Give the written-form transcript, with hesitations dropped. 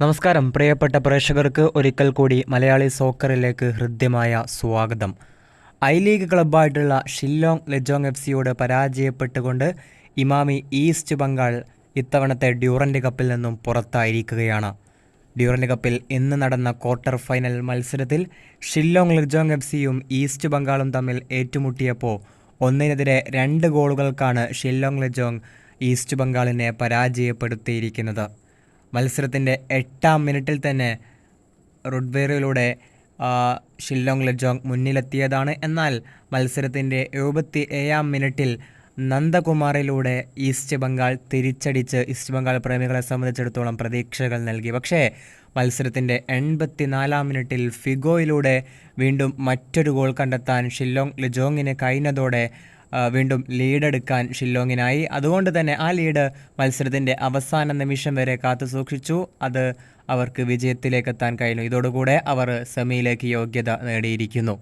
നമസ്കാരം പ്രിയപ്പെട്ട പ്രേക്ഷകർക്ക് ഒരിക്കൽ കൂടി മലയാളി സോക്കറിലേക്ക് ഹൃദ്യമായ സ്വാഗതം. ഐ ലീഗ് ക്ലബ്ബായിട്ടുള്ള ഷില്ലോങ് ലജോങ് FC പരാജയപ്പെട്ടുകൊണ്ട് ഇമാമി ഈസ്റ്റ് ബംഗാൾ ഇത്തവണത്തെ ഡ്യൂറൻഡ് കപ്പിൽ നിന്നും പുറത്തായിരിക്കുകയാണ്. ഡ്യൂറൻഡ് കപ്പിൽ ഇന്ന് നടന്ന ക്വാർട്ടർ ഫൈനൽ മത്സരത്തിൽ ഷില്ലോങ് ലജോങ് FCയും ഈസ്റ്റ് ബംഗാളും തമ്മിൽ ഏറ്റുമുട്ടിയപ്പോൾ 1-2 ഗോളുകൾക്കാണ് ഷില്ലോങ് ലജോങ് ഈസ്റ്റ് ബംഗാളിനെ പരാജയപ്പെടുത്തിയിരിക്കുന്നത്. മത്സരത്തിൻ്റെ 8-ാം മിനിറ്റിൽ തന്നെ റുഡ്വേറിലൂടെ ഷില്ലോങ് ലജോങ് മുന്നിലെത്തിയതാണ്. എന്നാൽ മത്സരത്തിൻ്റെ 77-ാം മിനിറ്റിൽ നന്ദകുമാറിലൂടെ ഈസ്റ്റ് ബംഗാൾ തിരിച്ചടിച്ച് ഈസ്റ്റ് ബംഗാൾ പ്രേമികളെ സംബന്ധിച്ചിടത്തോളം പ്രതീക്ഷകൾ നൽകി. പക്ഷേ മത്സരത്തിൻ്റെ 84-ാം മിനിറ്റിൽ ഫിഗോയിലൂടെ വീണ്ടും മറ്റൊരു ഗോൾ കണ്ടെത്താൻ ഷില്ലോങ് ലജോങ്ങിന് കഴിഞ്ഞതോടെ വീണ്ടും ലീഡെടുക്കാൻ ഷില്ലോങ്ങിനായി. അതുകൊണ്ട് തന്നെ ആ ലീഡ് മത്സരത്തിൻ്റെ അവസാന നിമിഷം വരെ കാത്തു സൂക്ഷിച്ചു. അത് അവർക്ക് വിജയത്തിലേക്കെത്താൻ കഴിഞ്ഞു. ഇതോടുകൂടെ അവർ സെമിയിലേക്ക് യോഗ്യത നേടിയിരിക്കുന്നു.